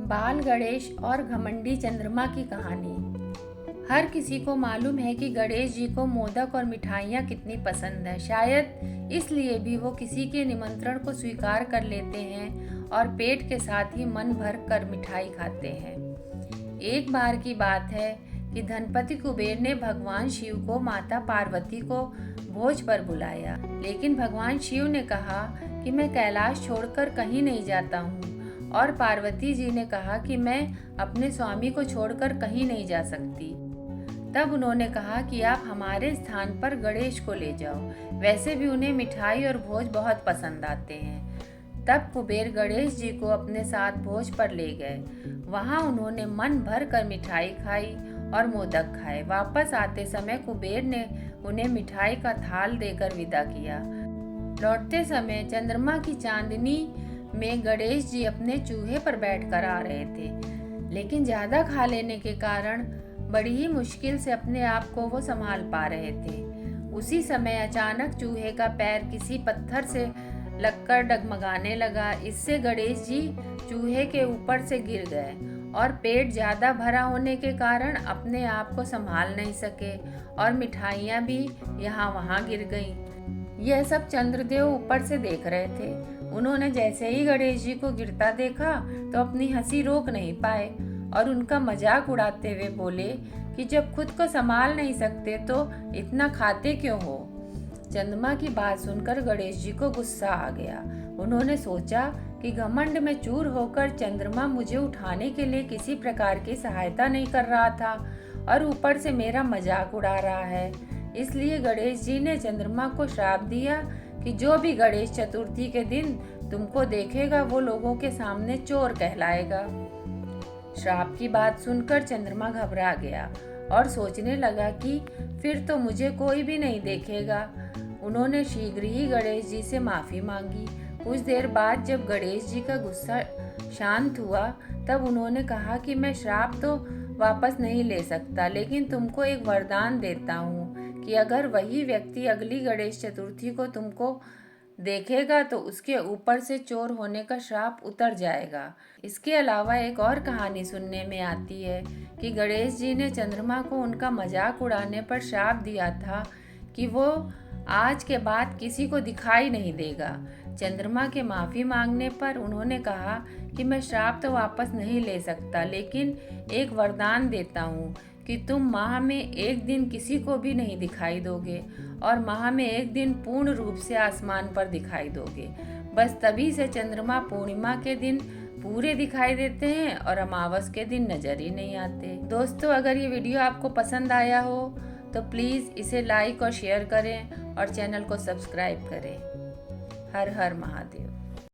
बाल गणेश और घमंडी चंद्रमा की कहानी। हर किसी को मालूम है कि गणेश जी को मोदक और मिठाइयाँ कितनी पसंद है। शायद इसलिए भी वो किसी के निमंत्रण को स्वीकार कर लेते हैं और पेट के साथ ही मन भर कर मिठाई खाते हैं। एक बार की बात है कि धनपति कुबेर ने भगवान शिव को माता पार्वती को भोज पर बुलाया, लेकिन भगवान शिव ने कहा कि मैं कैलाश छोड़कर कहीं नहीं जाता हूँ, और पार्वती जी ने कहा कि मैं अपने स्वामी को छोड़कर कहीं नहीं जा सकती। तब उन्होंने कहा कि आप हमारे स्थान पर गणेश को ले जाओ, वैसे भी उन्हें मिठाई और भोज बहुत पसंद आते हैं। तब कुबेर गणेश जी को अपने साथ भोज पर ले गए। वहाँ उन्होंने मन भर कर मिठाई खाई और मोदक खाए। वापस आते समय कुबेर ने उन्हें मिठाई का थाल देकर विदा किया। लौटते समय चंद्रमा की चांदनी में गणेश जी अपने चूहे पर बैठकर आ रहे थे, लेकिन ज्यादा खा लेने के कारण बड़ी ही मुश्किल से अपने आप को वो संभाल पा रहे थे। उसी समय अचानक चूहे का पैर किसी पत्थर से लगकर डगमगाने लगा। इससे गणेश जी चूहे के ऊपर से गिर गए और पेट ज्यादा भरा होने के कारण अपने आप को संभाल नहीं सके और मिठाइयाँ भी यहाँ वहाँ गिर गईं। यह सब चंद्रदेव ऊपर से देख रहे थे। उन्होंने जैसे ही गणेश जी को गिरता देखा तो अपनी हंसी रोक नहीं पाए और उनका मजाक उड़ाते हुए बोले कि जब खुद को संभाल नहीं सकते तो इतना खाते क्यों हो। चंद्रमा की बात सुनकर गणेश जी को गुस्सा आ गया। उन्होंने सोचा कि घमंड में चूर होकर चंद्रमा मुझे उठाने के लिए किसी प्रकार की सहायता नहीं कर रहा था और ऊपर से मेरा मजाक उड़ा रहा है। इसलिए गणेश जी ने चंद्रमा को श्राप दिया कि जो भी गणेश चतुर्थी के दिन तुमको देखेगा वो लोगों के सामने चोर कहलाएगा। श्राप की बात सुनकर चंद्रमा घबरा गया और सोचने लगा कि फिर तो मुझे कोई भी नहीं देखेगा। उन्होंने शीघ्र ही गणेश जी से माफी मांगी। कुछ देर बाद जब गणेश जी का गुस्सा शांत हुआ तब उन्होंने कहा कि मैं श्राप तो वापस नहीं ले सकता, लेकिन तुमको एक वरदान देता हूँ कि अगर वही व्यक्ति अगली गणेश चतुर्थी को तुमको देखेगा तो उसके ऊपर से चोर होने का श्राप उतर जाएगा। इसके अलावा एक और कहानी सुनने में आती है कि गणेश जी ने चंद्रमा को उनका मजाक उड़ाने पर श्राप दिया था कि वो आज के बाद किसी को दिखाई नहीं देगा। चंद्रमा के माफ़ी मांगने पर उन्होंने कहा कि मैं श्राप तो वापस नहीं ले सकता, लेकिन एक वरदान देता हूँ कि तुम माह में एक दिन किसी को भी नहीं दिखाई दोगे और माह में एक दिन पूर्ण रूप से आसमान पर दिखाई दोगे। बस तभी से चंद्रमा पूर्णिमा के दिन पूरे दिखाई देते हैं और अमावस के दिन नजर ही नहीं आते। दोस्तों, अगर ये वीडियो आपको पसंद आया हो तो प्लीज़ इसे लाइक और शेयर करें और चैनल को सब्सक्राइब करें। हर हर महादेव।